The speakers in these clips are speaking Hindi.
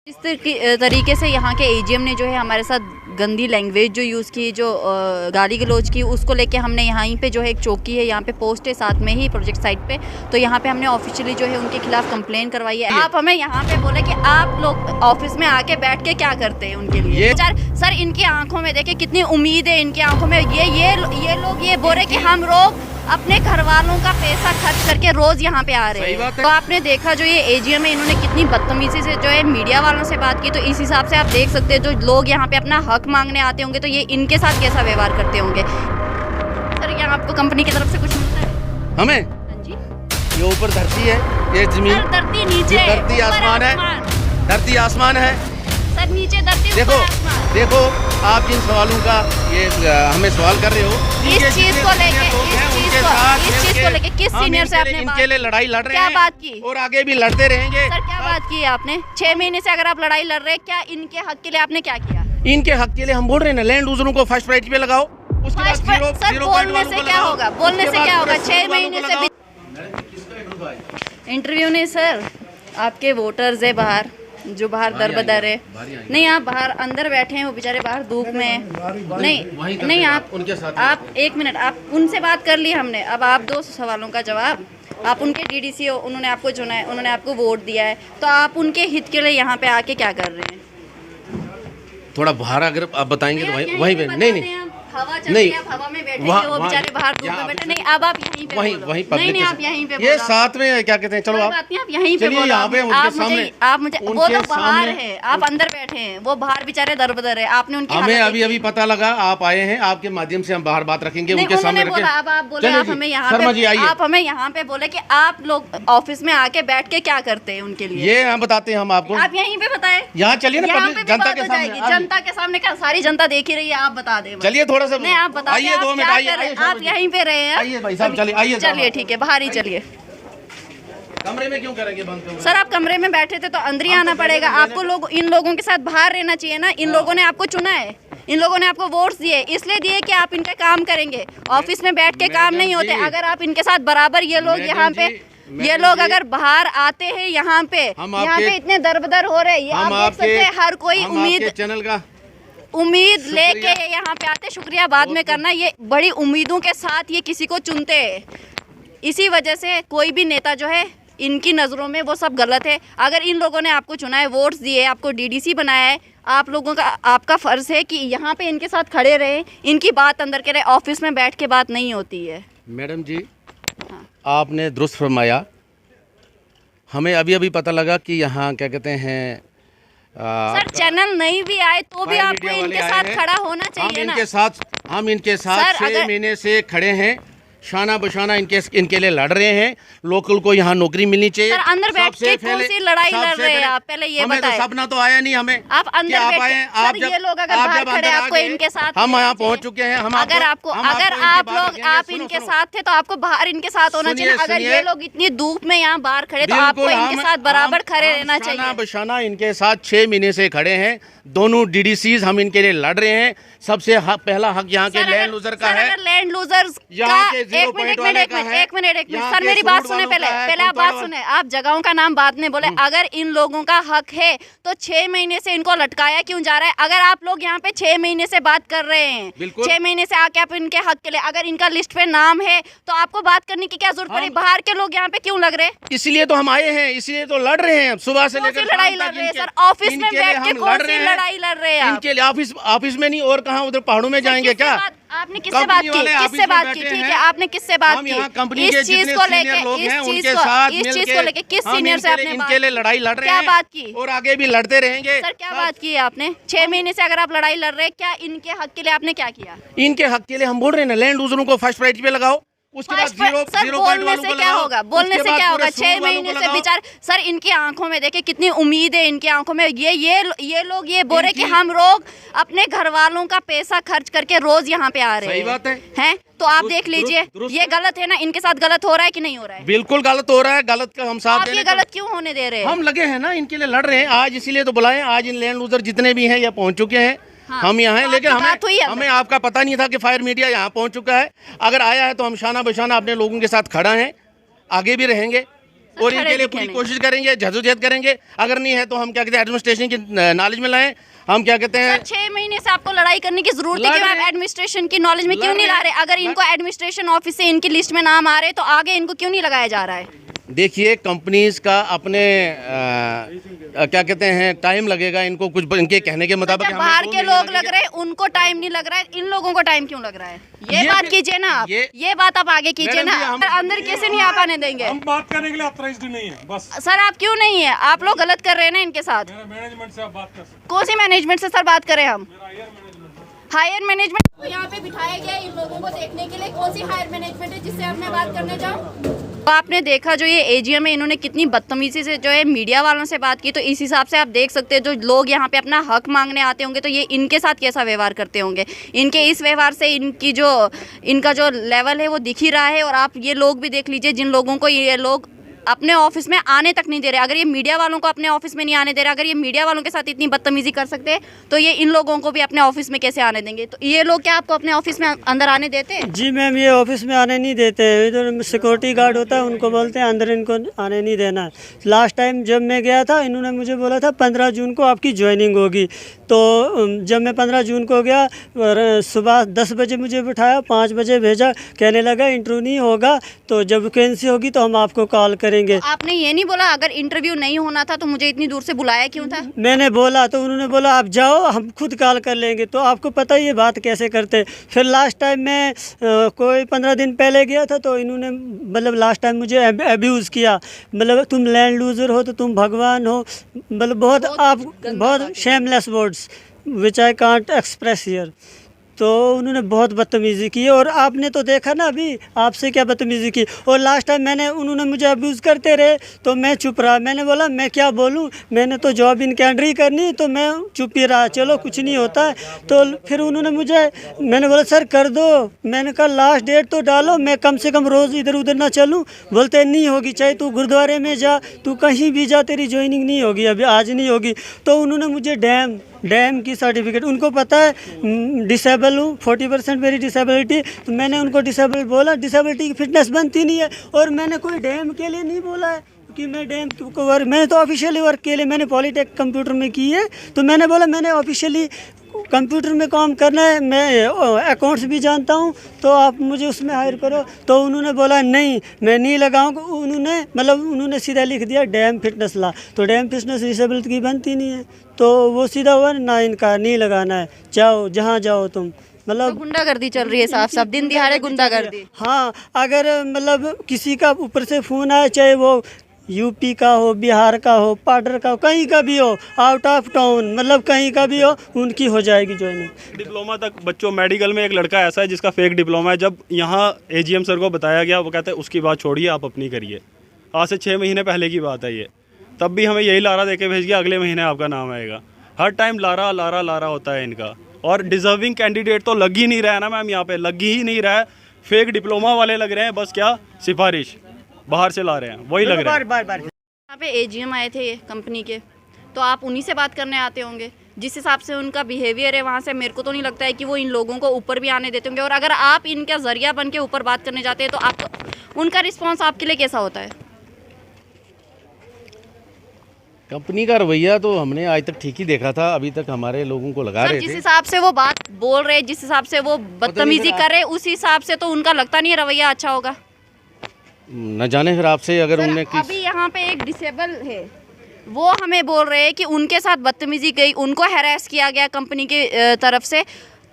इस तरीके से यहाँ के एजीएम ने जो है हमारे साथ गंदी लैंग्वेज जो यूज़ की, जो गाली गलौज की, उसको लेके हमने यहाँ पे जो है एक चौकी है, यहाँ पे पोस्ट है साथ में ही प्रोजेक्ट साइट पे, तो यहाँ पे हमने ऑफिशियली जो है उनके खिलाफ कंप्लेन करवाई है। आप हमें यहाँ पे बोले कि आप लोग ऑफिस में आके बैठ के क्या करते हैं उनके लिए। सर इनकी आंखों में देखे कितनी उम्मीद है, इनकी आंखों में ये लोग ये बोल रहे कि हम लोग अपने घर वालों का पैसा खर्च करके रोज यहाँ पे आ रहे हैं। तो आपने देखा जो ये एजीएम है, इन्होंने कितनी बदतमीजी से जो है मीडिया वालों से बात की, तो इस हिसाब से आप देख सकते हैं जो लोग यहाँ पे अपना हक मांगने आते होंगे तो ये इनके साथ कैसा व्यवहार करते होंगे। सर यहाँ आपको कंपनी की तरफ से कुछ मिलता है? हमें? हाँ जी। ये ऊपर धरती है, ये जमीन, धरती नीचे, धरती आसमान है, धरती आसमान है। सर नीचे धरती, देखो आप जिन सवालों का ये हमें सवाल कर रहे हो, इस चीज को लेके किस सीनियर से आपने इनके लिए लड़ाई लड़ रहे हैं, क्या बात की और आगे भी लड़ते रहेंगे। सर क्या बात की है आपने? 6 महीने से अगर आप लड़ाई लड़ रहे हैं, क्या इनके हक के लिए आपने क्या किया? इनके हक के लिए हम बोल रहे हैं ना, लैंड यूजरों को फर्स्ट प्रायोरिटी पे लगाओ। उसके बाद सर बोलने से क्या होगा? बोलने से क्या होगा? 6 महीने से भी इंटरव्यू नहीं सर, आपके वोटर्स है बाहर, जो बाहर दर बदर है। नहीं आप बाहर अंदर बैठे हैं, वो बेचारे बाहर धूप में। नहीं आप एक मिनट, आप उनसे बात कर ली हमने, अब आप 2 सवालों का जवाब। आप उनके डीडीसी हो, उन्होंने आपको चुना है, उन्होंने आपको वोट दिया है, तो आप उनके हित के लिए यहाँ पे आके क्या कर रहे हैं? थोड़ा बाहर अगर आप बताएंगे तो वहीं पे नहीं हवा चल रही है, आप हवा में बैठे हैं, वो बेचारे बाहर धूप में बैठे। नहीं अब आप यहीं पे वहीं नहीं आप यहीं पे ये साथ में क्या कहते हैं, चलो आप यहीं पे बोलो। यहाँ पे उनके सामने, आप मुझे वो तो बाहर है, आप अंदर बैठे हैं, वो बाहर बेचारे दर बदर है। आपने उनकी हमें अभी पता लगा आप आए हैं, आपके माध्यम से हम बाहर बात रखेंगे उनके सामने रखें। अब आप बोले आप हमें यहाँ पे बोले कि आप लोग ऑफिस में आके बैठ के क्या करते हैं उनके लिए, ये हम बताते हैं। हम आपको आप यहीं पे बताएं, यहाँ चलिए ना, जनता के सामने, जनता के सामने क्या सारी जनता देख ही रही है, आप बता दें। चलिए थोड़ा सा, नहीं आप बता, 2 मिनट आइए, आप यहीं पे रहे हैं। आइए भाई साहब, चलिए ठीक है, बाहर ही चलिए। कमरे में क्यों करेंगे बंद? सर आप कमरे में बैठे थे तो अंदर ही आना पड़ेगा आपको। इन लोगों के साथ बाहर रहना चाहिए ना। इन लोगों ने आपको चुना है, इन लोगों ने आपको वोट्स दिए, इसलिए दिए कि आप इनका काम करेंगे। ऑफिस में बैठ के काम नहीं होते। अगर आप इनके साथ बराबर, ये लोग यहाँ पे, ये लोग अगर बाहर आते हैं यहाँ पे इतने दरबदर हो रहे हैं, आप देख सकते हैं। हर कोई उम्मीद लेके यहाँ पे आते। शुक्रिया बाद में करना, ये बड़ी उम्मीदों के साथ ये किसी को चुनते हैं। इसी वजह से कोई भी नेता जो है इनकी नज़रों में वो सब गलत है। अगर इन लोगों ने आपको चुना है, वोट्स दिए, आपको डीडीसी बनाया है, आप लोगों का, आपका फ़र्ज़ है कि यहाँ पे इनके साथ खड़े रहे, इनकी बात अंदर के रहे। ऑफिस में बैठ के बात नहीं होती है। मैडम जी आपने दुरुस्त फरमाया। हमें अभी पता लगा कि यहाँ क्या कहते हैं, सर चैनल नहीं भी आए तो भी आपको इनके साथ खड़ा होना चाहिए ना। हम इनके साथ 6 महीने से खड़े हैं, शाना बशाना इनके लिए लड़ रहे हैं। लोकल को यहाँ नौकरी मिलनी चाहिए। सर अंदर बैठ के कौन सी लड़ाई लड़ रहे हैं आप? पहले ये बताएं। सपना तो आया नहीं हमें। आप अंदर बैठ, ये लोग अगर बाहर खड़े आपको इनके साथ, हम यहाँ पहुँच चुके हैं। अगर आप इनके साथ थे तो आपको बाहर इनके साथ होना चाहिए। अगर ये लोग इतनी धूप में यहाँ बाहर खड़े तो आपको इनके साथ बराबर खड़े रहना चाहिए। शाना बशाना इनके साथ 6 महीने से खड़े हैं। दोनों डीडीसीज हम इनके लिए लड़ रहे हैं। सबसे पहला हक यहाँ के लैंड लूजर का है। लैंड लूजर्स एक मिनट सर मेरी बात सुने, पहले आप बात सुने। आप जगहों का नाम बाद में बोले। अगर इन लोगों का हक है तो 6 महीने से इनको लटकाया क्यों जा रहा है? अगर आप लोग यहाँ पे 6 महीने से बात कर रहे हैं, 6 महीने से आके आप इनके हक के लिए, अगर इनका लिस्ट पे नाम है तो आपको बात करने की क्या जरूरत पड़ी? बाहर के लोग यहाँ पे क्यों लग रहे हैं? इसलिए तो हम आए हैं, इसलिए तो लड़ रहे हैं सुबह से लेकर लड़ाई लड़ रहे हैं। सर ऑफिस में बैठ के कौन सी लड़ाई लड़ रहे हैं? इनके लिए ऑफिस में नहीं और कहाँ, उधर पहाड़ों में जाएंगे क्या? आपने किससे बात की? किससे बात की? ठीक है, आपने किससे बात की? इस चीज को लेके किस सीनियर से आपने इनके लिए लड़ाई लड़ रहे हैं? क्या बात की? और आगे भी लड़ते रहेंगे। सर क्या बात की है आपने? 6 महीने से अगर आप लड़ाई लड़ रहे हैं, क्या इनके हक के लिए आपने क्या किया? इनके हक के लिए हम बोल रहे हैं ना, लैंड यूजरों को फर्स्ट प्रायोरिटी पे लगाओ। उसके बाद सर बोलने से क्या होगा? बोलने से क्या होगा? 6 महीने से बेचारे, सर इनकी आंखों में देखे कितनी उम्मीद है, इनकी आंखों में ये लोग ये बोल रहे कि हम लोग अपने घर वालों का पैसा खर्च करके रोज यहाँ पे आ रहे हैं। सही बात है। तो आप देख लीजिए, ये गलत है ना? इनके साथ गलत हो रहा है कि नहीं हो रहा है? बिल्कुल गलत हो रहा है। गलत का हम साथ ये गलत क्यों होने दे रहे हैं? हम लगे हैं ना, इनके लिए लड़ रहे हैं आज, इसीलिए तो बुलाए। आज इन लैंड लूजर जितने भी हैं ये पहुंच चुके हैं। हम यहाँ हैं, लेकिन हमें आपका पता नहीं था कि फायर मीडिया यहाँ पहुँच चुका है। अगर आया है तो हम शाना बशाना अपने लोगों के साथ खड़ा हैं, आगे भी रहेंगे। और इनके लिए पूरी कोशिश करेंगे, जद्दोजहद करेंगे। अगर नहीं है तो हम क्या कहते हैं एडमिनिस्ट्रेशन की नॉलेज में लाएं। हम क्या कहते हैं 6 महीने से आपको लड़ाई करने की जरूरत है कि आप एडमिनिस्ट्रेशन की नॉलेज में क्यों नहीं ला रहे? अगर इनको एडमिनिस्ट्रेशन ऑफिस से इनकी लिस्ट में नाम आ रहे तो आगे इनको क्यों नहीं लगाया जा रहा है? देखिए कंपनीज का अपने क्या कहते हैं टाइम लगेगा इनको, कुछ इनके कहने के मुताबिक। बाहर के लोग लग रहे हैं उनको टाइम नहीं लग रहा है, इन लोगों को टाइम क्यों लग रहा है? ये बात कीजिए ना आप, ये बात आप आगे कीजिए ना। अंदर कैसे नहीं आप आने देंगे? हम बात करने के लिए ऑथराइज्ड नहीं है बस। सर आप क्यों नहीं है? आप लोग गलत कर रहे हैं ना इनके साथ। मैनेजमेंट से आप बात कर सकते। कौन सी मैनेजमेंट से सर बात करें हम? हायर मैनेजमेंट तो यहाँ पे बिठाया गया इन लोगों को देखने के लिए। कौन सी हायर मैनेजमेंट है जिससे अब मैं बात करने जाऊँ? तो आपने देखा जो ये एजीएम है, इन्होंने कितनी बदतमीजी से जो है मीडिया वालों से बात की। तो इस हिसाब से आप देख सकते हैं जो लोग यहाँ पे अपना हक मांगने आते होंगे तो ये इनके साथ कैसा व्यवहार करते होंगे। इनके इस व्यवहार से इनका जो लेवल है वो दिख ही रहा है। और आप ये लोग भी देख लीजिए जिन लोगों को ये लोग अपने ऑफिस में आने तक नहीं दे रहे। अगर ये मीडिया वालों को अपने ऑफिस में नहीं आने दे रहे, अगर ये मीडिया वालों के साथ इतनी बदतमीजी कर सकते हैं तो ये इन लोगों को भी अपने ऑफिस में कैसे आने देंगे? तो ये लोग क्या आपको अपने ऑफिस में अंदर आने देते हैं? जी मैम, ये ऑफिस में आने नहीं देते। इधर सिक्योरिटी गार्ड होता है, उनको बोलते हैं अंदर इनको आने नहीं देना। लास्ट टाइम जब मैं गया था इन्होंने मुझे बोला था 15 जून को आपकी ज्वाइनिंग होगी। तो जब मैं 15 जून को गया, सुबह 10 बजे मुझे बिठाया, 5 बजे भेजा, कहने लगा इंटरव्यू नहीं होगा, तो जब वैकेंसी होगी तो हम आपको कॉल करेंगे। आपने ये नहीं बोला अगर इंटरव्यू नहीं होना था तो मुझे इतनी दूर से बुलाया क्यों था? मैंने बोला तो उन्होंने बोला आप जाओ, हम खुद कॉल कर लेंगे। तो आपको पता ही ये बात कैसे करते। फिर लास्ट टाइम मैं कोई 15 दिन पहले गया था तो इन्होंने मतलब लास्ट टाइम मुझे अब्यूज़ किया। मतलब तुम लैंड लूजर हो तो तुम भगवान हो, मतलब बहुत shameless words which I can't express here. तो उन्होंने बहुत बदतमीज़ी की। और आपने तो देखा ना अभी आपसे क्या बदतमीज़ी की। और लास्ट टाइम उन्होंने मुझे अब्यूज़ करते रहे तो मैं चुप रहा। मैंने बोला मैं क्या बोलूं, मैंने तो जॉब इन कैंडरी करनी, तो मैं चुप ही रहा, चलो कुछ नहीं होता है। तो फिर उन्होंने मैंने बोला सर कर दो। मैंने कहा लास्ट डेट तो डालो, मैं कम से कम रोज़ इधर उधर ना चलूँ। बोलते नहीं होगी, चाहे तू गुरुद्वारे में जा, तू कहीं भी जा, तेरी ज्वाइनिंग नहीं होगी, अभी आज नहीं होगी। तो उन्होंने मुझे डैम की सर्टिफिकेट, उनको पता है डिसेबल हूँ, 40% मेरी डिसेबिलिटी। तो मैंने उनको डिसेबल बोला, डिसेबिलिटी की फिटनेस बनती नहीं है। और मैंने कोई डैम के लिए नहीं बोला है कि मैं डैम को वर्क, मैंने तो ऑफिशियली वर्क के लिए, मैंने पॉलीटेक कंप्यूटर में की है। तो मैंने बोला मैंने ऑफिशियली कंप्यूटर में काम करना है, मैं अकाउंट्स भी जानता हूँ, तो आप मुझे उसमें हायर करो। तो उन्होंने बोला नहीं मैं नहीं लगाऊंगा। उन्होंने सीधा लिख दिया डैम फिटनेस ला। तो डैम फिटनेस डिसेबिलिटी की बनती नहीं है, तो वो सीधा हुआ ना, इनका नहीं लगाना है, जाओ जहाँ जाओ तुम। मतलब तो गुंडागर्दी चल रही है, साफ दिन दिहाड़े गुंडागर्दी। हाँ, अगर मतलब किसी का ऊपर से फ़ोन आए, चाहे वो यूपी का हो, बिहार का हो, पाडर का हो, कहीं का भी हो, आउट ऑफ टाउन, मतलब कहीं का भी हो, उनकी हो जाएगी ज्वाइनिंग। डिप्लोमा तक बच्चों, मेडिकल में एक लड़का ऐसा है जिसका फेक डिप्लोमा है। जब यहाँ एजीएम सर को बताया गया, वो कहते हैं उसकी बात छोड़िए, आप अपनी करिए। आज से 6 महीने पहले की बात है ये। तब भी हमें यही लारा दे के भेज गया, अगले महीने आपका नाम आएगा। हर टाइम लारा लारा लारा होता है इनका। और डिजर्विंग कैंडिडेट तो लग ही नहीं रहा है ना मैम, यहाँ पे लग ही नहीं रहा है। फेक डिप्लोमा वाले लग रहे हैं, बस क्या सिफारिश बाहर से ला रहे हैं, वही लग रहा है। यहाँ पे एजीएम आए थे ये कंपनी के, तो आप उन्हीं से बात करने आते होंगे। जिस हिसाब से उनका बिहेवियर है वहाँ से, मेरे को तो नहीं लगता है कि वो इन लोगों को ऊपर भी आने देते होंगे। और अगर आप इनका जरिया बन के ऊपर बात करने जाते हैं तो आप उनका रिस्पॉन्स आपके लिए कैसा होता है? कंपनी का रवैया तो हमने आज तक ठीक ही देखा था। अभी तक हमारे लोगों को लगा रहे थे, जिस हिसाब से वो बात बोल रहे, जिस हिसाब से वो बदतमीजी कर रहे, उस हिसाब से तो उनका लगता नहीं है रवैया अच्छा होगा। न जाने फिर आपसे अगर उन्होंने अभी यहाँ पे एक डिसेबल है, वो हमें बोल रहे हैं कि उनके साथ बदतमीजी गई, उनको हैरेस किया गया कंपनी के तरफ से।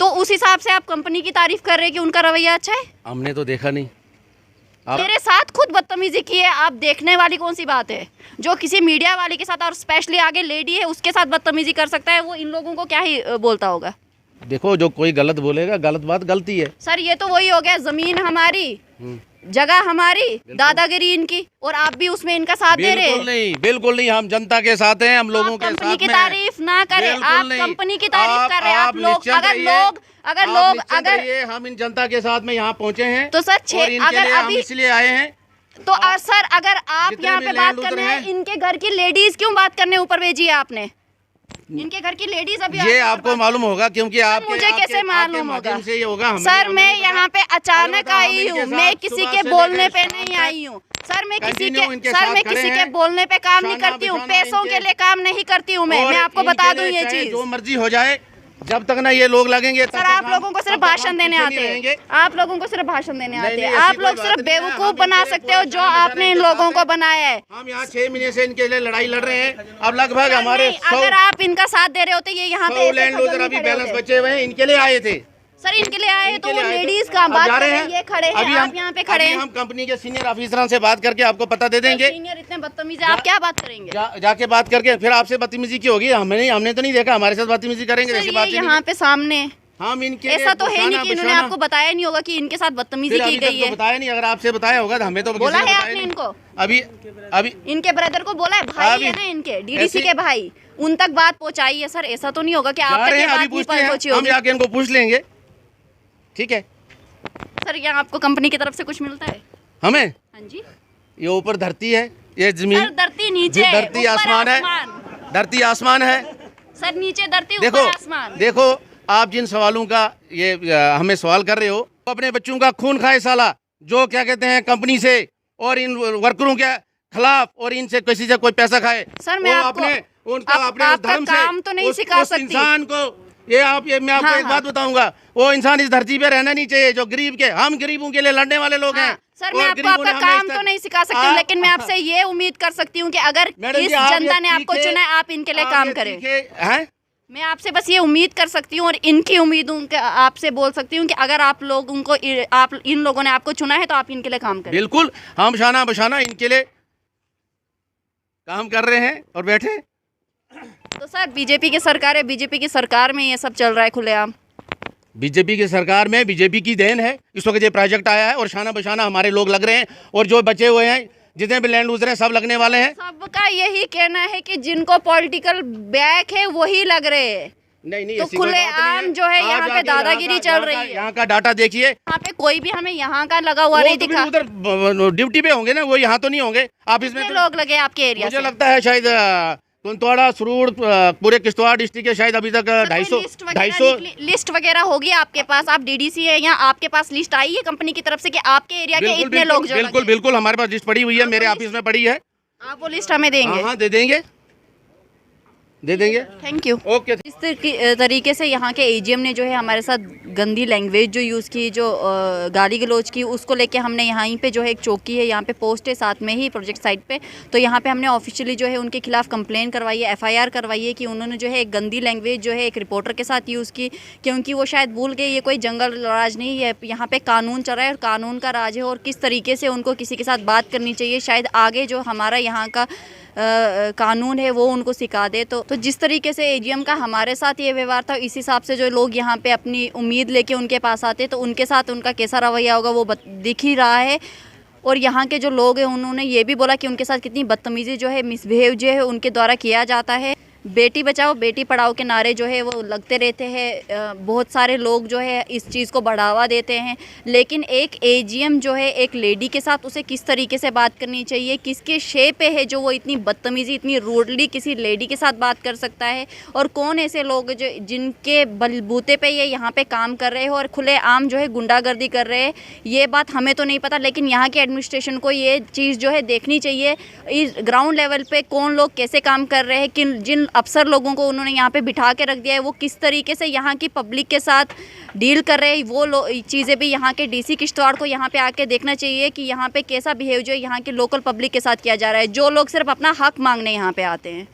तो उस हिसाब से आप कंपनी की तारीफ कर रहे हैं कि उनका रवैया अच्छा है? हमने तो देखा नहीं। मेरे साथ खुद बदतमीजी की है, आप देखने वाली कौन सी बात है? जो किसी मीडिया वाले के साथ, और स्पेशली आगे लेडी है, उसके साथ बदतमीजी कर सकता है, वो इन लोगों को क्या ही बोलता होगा? देखो, जो कोई गलत बोलेगा, गलत बात गलती है। सर ये तो वही हो गया, जमीन हमारी, जगह हमारी, दादागिरी इनकी, और आप भी उसमें इनका साथ दे रहे हैं। बिल्कुल नहीं, हम जनता के साथ हैं, हम लोगों के साथ कंपनी की तारीफ ना करें, आप कंपनी की तारीफ कर रहे हैं। आप लोग अगर हम इन जनता के साथ में यहाँ पहुँचे हैं तो सर अगर अभी इसलिए आए हैं। तो सर अगर आप यहाँ पे बात करने हैं, इनके घर की लेडीज क्यों बात करने ऊपर भेजी है आपने? इनके घर की लेडीज अभी ये आपको मालूम होगा क्योंकि आप मुझे कैसे मालूम होगा से ये होगा। सर मैं यहाँ पे अचानक आई हूँ, मैं किसी के बोलने पे नहीं आई हूँ सर, मैं किसी के बोलने पे काम नहीं करती हूँ, पैसों के लिए काम नहीं करती हूँ मैं आपको बता दूँ ये चीज। जो मर्जी हो जाए, जब तक ना ये लोग लगेंगे सर आप लोगों को सिर्फ भाषण देने आते हैं, आप लोगों को सिर्फ भाषण देने आते हैं, आप लोग सिर्फ बेवकूफ बना सकते हो जो आपने इन लोगों को बनाया है। हम यहाँ 6 महीने से इनके लिए लड़ाई लड़ रहे हैं। अब लगभग हमारे अगर आप इनका साथ दे रहे होते ये यहाँ पे लैंड लूजर अभी बैलेंस बचे हुए हैं, इनके लिए आए थे सर, इनके लिए आए तो वो लेडीज का बात कर रहे हैं, ये खड़े हैं, आप यहाँ पे खड़े हैं। हम कंपनी के सीनियर ऑफिसरों से बात करके आपको पता दे देंगे। सीनियर इतने बदतमीज है, आप क्या बात करेंगे? जाके बात करके फिर आपसे बदतमीजी की होगी, हमने तो नहीं देखा, हमारे साथ बदतमीजी करेंगे ऐसी बात यहाँ पे सामने हम इनके ऐसा तो है नहीं कि इन्होंने आपको बताया नहीं होगा कि इनके साथ बदतमीजी की गई है। बताया नहीं, अगर आपसे बताया होगा तो हमें तो बोला है आपने इनको? अभी इनके ब्रदर को बोला है, भाई है ना इनके डीडीसी के भाई, उन तक बात पहुँचाई है सर। ऐसा तो नहीं होगा कि आप तक ये बात नहीं पहुँची होगी। हम जाके इनको पूछ लेंगे, ठीक है सर। यहाँ आपको कंपनी की तरफ से कुछ मिलता है? हमें? हाँ जी। ये ऊपर धरती है, ये जमीन, धरती नीचे, धरती आसमान है, धरती आसमान है सर, नीचे धरती ऊपर आसमान। देखो आप जिन सवालों का ये हमें सवाल कर रहे हो, अपने बच्चों का खून खाए साला, जो क्या कहते हैं कंपनी से और इन वर्करों के खिलाफ और इनसे किसी से कोई पैसा खाए सर, मैं अपने धर्म से काम तो नहीं सिखा सकती इंसान को। मैं आपको एक बात बताऊंगा, वो इंसान इस धरती पे रहना नहीं चाहिए जो गरीब के, हम गरीबों के लिए लड़ने वाले लोग हैं। सर मैं आपको आपका काम तो नहीं सिखा सकती हूँ, लेकिन मैं आपसे ये उम्मीद कर सकती हूँ कि अगर इस जनता ने आपको चुना है, आप इनके लिए काम करें। मैं आपसे बस ये उम्मीद कर सकती हूँ और इनकी उम्मीदों के आपसे बोल सकती हूँ कि अगर आप लोगों को इन लोगों ने आपको चुना है तो आप इनके लिए काम करें। बिल्कुल, हम शाना बशाना इनके लिए काम कर रहे हैं और बैठे। तो सर बीजेपी की सरकार है, बीजेपी की सरकार में ये सब चल रहा है खुलेआम। बीजेपी की सरकार में बीजेपी की देन है, इस वक्त ये प्रोजेक्ट आया है और शाना बशाना हमारे लोग लग रहे हैं, और जो बचे हुए हैं जितने भी लैंड लूजर हैं सब लगने वाले हैं। सबका यही कहना है कि जिनको पॉलिटिकल बैक है वही लग रहे हैं। नहीं तो खुलेआम जो है यहाँ पे दादागिरी चल रही है। यहाँ का डाटा देखिए, यहाँ पे कोई भी हमें यहाँ का लगा हुआ नहीं दिखा। उधर ड्यूटी पे होंगे ना, वो यहाँ तो नहीं होंगे। आप इसमें लोग लगे आपके एरिया मुझे लगता है शायद कुंतवाड़ा, सुरूर, पूरे किश्तवाड़ डिस्ट्रिक्ट के शायद अभी तक 250 लिस्ट वगैरह होगी आपके पास। आप डीडीसी है, या आपके पास लिस्ट आई है कंपनी की तरफ से कि आपके एरिया के इतने लोग जो बिल्कुल बिल्कुल हमारे पास लिस्ट पड़ी हुई है, मेरे ऑफिस में पड़ी है। आप वो लिस्ट हमें देंगे? हाँ दे देंगे। Thank you. ओके। इस तरीके से यहाँ के एजीएम ने जो है हमारे साथ गंदी लैंग्वेज जो यूज़ की, जो गाली गलौज की, उसको लेके हमने यहाँ पे जो है एक चौकी है, यहाँ पे पोस्ट है साथ में ही प्रोजेक्ट साइट पे, तो यहाँ पे हमने ऑफिशियली जो है उनके खिलाफ कंप्लेन करवाई है, एफआईआर करवाई है कि उन्होंने जो है एक गंदी लैंग्वेज जो है एक रिपोर्टर के साथ यूज़ की, क्योंकि वो शायद भूल गए ये कोई जंगल राज नहीं है, यहाँ पे कानून चल रहा है और कानून का राज है, और किस तरीके से उनको किसी के साथ बात करनी चाहिए, शायद आगे जो हमारा यहाँ का कानून है वो उनको सिखा दे। तो जिस तरीके से एजीएम का हमारे साथ ये व्यवहार था, इस हिसाब से जो लोग यहाँ पे अपनी उम्मीद लेके उनके पास आते तो उनके साथ उनका कैसा रवैया होगा वो दिख ही रहा है। और यहाँ के जो लोग हैं उन्होंने ये भी बोला कि उनके साथ कितनी बदतमीज़ी जो है, मिसबिहेव जो है उनके द्वारा किया जाता है। बेटी बचाओ बेटी पढ़ाओ के नारे जो है वो लगते रहते हैं, बहुत सारे लोग जो है इस चीज़ को बढ़ावा देते हैं, लेकिन एक एजीएम जो है एक लेडी के साथ उसे किस तरीके से बात करनी चाहिए, किसके शे पे है जो वो इतनी बदतमीज़ी, इतनी रूडली किसी लेडी के साथ बात कर सकता है, और कौन ऐसे लोग जो जिनके बलबूते पे ये यहाँ पे काम कर रहे हो और खुलेआम जो है गुंडागर्दी कर रहे हैं, ये बात हमें तो नहीं पता, लेकिन यहाँ के एडमिनिस्ट्रेशन को ये चीज़ जो है देखनी चाहिए इस ग्राउंड लेवल पे कौन लोग कैसे काम कर रहे हैं, जिन अफसर लोगों को उन्होंने यहाँ पे बिठा के रख दिया है वो किस तरीके से यहाँ की पब्लिक के साथ डील कर रहे हैं। वो चीज़ें भी यहाँ के डीसी किश्तवाड़ को यहाँ पे आके देखना चाहिए कि यहाँ पे कैसा बिहेव जो है यहाँ के लोकल पब्लिक के साथ किया जा रहा है, जो लोग सिर्फ अपना हक मांगने यहाँ पे आते हैं।